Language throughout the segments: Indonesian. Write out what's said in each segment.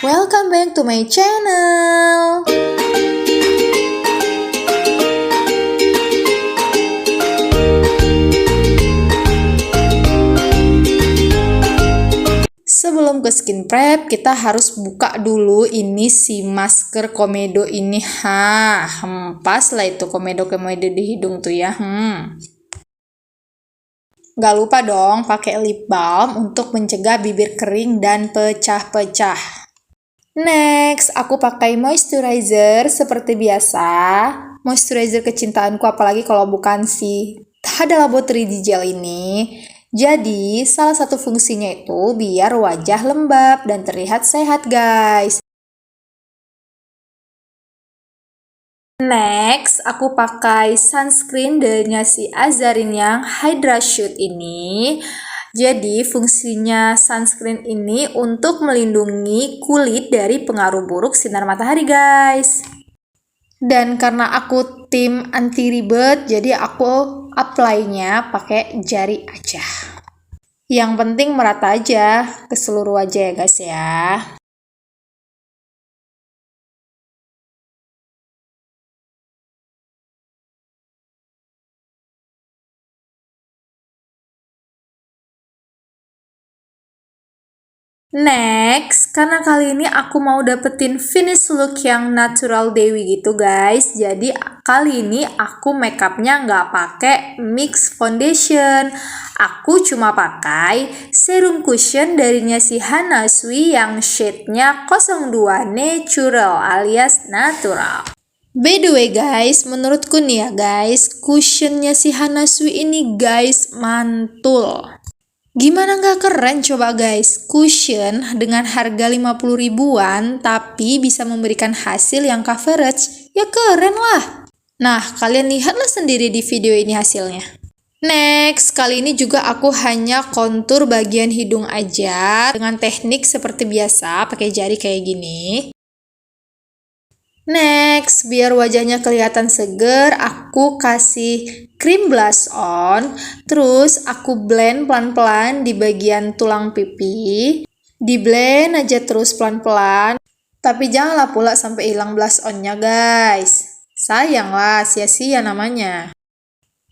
Welcome back to my channel. Sebelum ke skin prep, kita harus buka dulu ini si masker komedo ini. Pas lah itu komedo-komedo di hidung tuh ya. Gak lupa dong pakai lip balm untuk mencegah bibir kering dan pecah-pecah. Next, aku pakai moisturizer seperti biasa. Moisturizer kecintaanku, apalagi kalau bukan si Hada Labo 3D Gel ini. Jadi, salah satu fungsinya itu biar wajah lembab dan terlihat sehat, guys. Next, aku pakai sunscreen dari si Azarin yang Hydra Shoot ini. Jadi, fungsinya sunscreen ini untuk melindungi kulit dari pengaruh buruk sinar matahari, guys. Dan karena aku tim anti ribet, jadi aku apply-nya pakai jari aja. Yang penting merata aja ke seluruh wajah ya, guys ya. Next, karena kali ini aku mau dapetin finish look yang natural dewy gitu guys. Jadi kali ini aku makeupnya nggak pakai mix foundation. Aku cuma pakai serum cushion darinya si Hana Sui yang shade-nya 02 natural alias natural. By the way guys, menurutku nih ya guys, cushionnya si Hana Sui ini guys mantul. Gimana nggak keren coba guys, cushion dengan harga 50 ribuan tapi bisa memberikan hasil yang coverage, ya keren lah. Nah, kalian lihatlah sendiri di video ini hasilnya. Next, kali ini juga aku hanya kontur bagian hidung aja dengan teknik seperti biasa, pakai jari kayak gini. Next, biar wajahnya kelihatan seger, aku kasih cream blush on. Terus aku blend pelan-pelan di bagian tulang pipi. Di blend aja terus pelan-pelan. Tapi janganlah pula sampai hilang blush on-nya guys. Sayang lah, sia-sia namanya.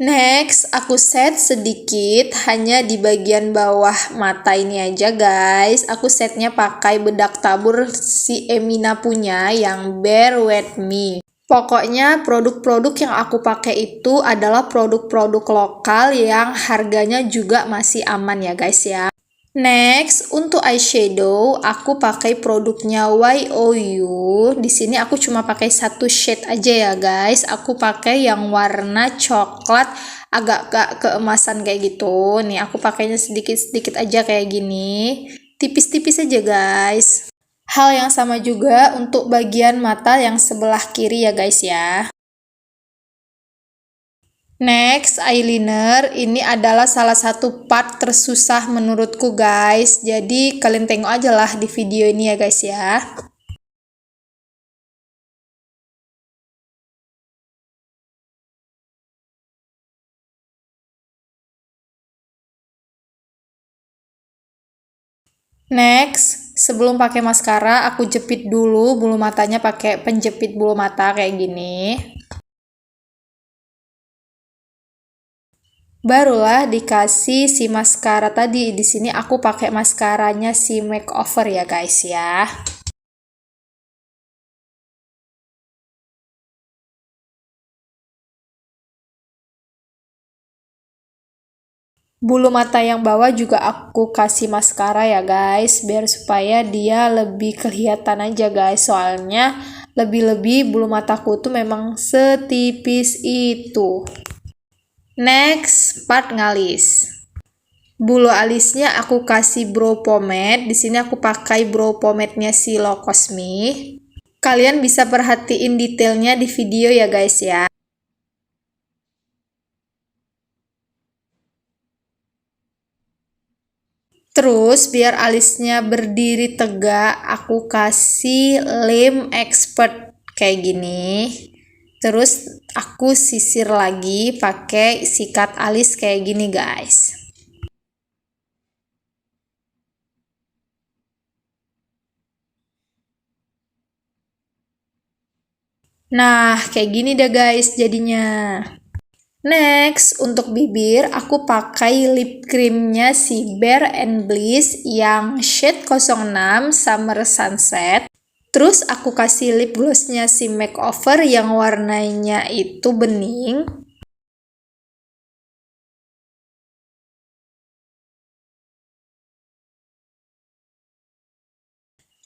Next, aku set sedikit hanya di bagian bawah mata ini aja guys. Aku setnya pakai bedak tabur si Emina punya yang Bear With Me. Pokoknya produk-produk yang aku pakai itu adalah produk-produk lokal yang harganya juga masih aman ya guys ya. Next, untuk eyeshadow, aku pakai produknya YOU. Di sini aku cuma pakai satu shade aja ya guys. Aku pakai yang warna coklat agak keemasan kayak gitu. Nih, aku pakainya sedikit-sedikit aja kayak gini. Tipis-tipis aja guys. Hal yang sama juga untuk bagian mata yang sebelah kiri ya guys ya. Next, eyeliner. Ini adalah salah satu part tersusah menurutku guys. Jadi kalian tengok aja lah di video ini ya guys ya. Next, sebelum pakai maskara, aku jepit dulu bulu matanya pakai penjepit bulu mata kayak gini. Barulah dikasih si maskara tadi. Di sini aku pakai maskaranya si Makeover ya guys ya. Bulu mata yang bawah juga aku kasih maskara ya guys, biar supaya dia lebih kelihatan aja guys. Soalnya lebih-lebih bulu mataku tuh memang setipis itu. Next, part ngalis. Bulu alisnya aku kasih brow pomade. Di sini aku pakai brow pomade-nya si Low Cosme. Kalian bisa perhatiin detailnya di video ya guys ya. Terus biar alisnya berdiri tegak, aku kasih lem expert kayak gini. Terus aku sisir lagi pakai sikat alis kayak gini guys. Nah, kayak gini deh guys jadinya. Next, untuk bibir aku pakai lip creamnya si Bare and Bliss yang shade 06 Summer Sunset. Terus aku kasih lip glossnya si Makeover yang warnanya itu bening.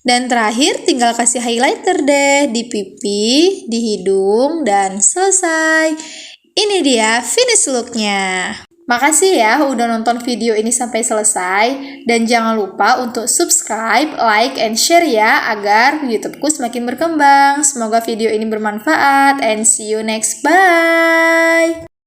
Dan terakhir tinggal kasih highlighter deh di pipi, di hidung, dan selesai. Ini dia finish looknya. Makasih ya udah nonton video ini sampai selesai. Dan jangan lupa untuk subscribe, like, and share ya agar YouTubeku semakin berkembang. Semoga video ini bermanfaat and see you next. Bye!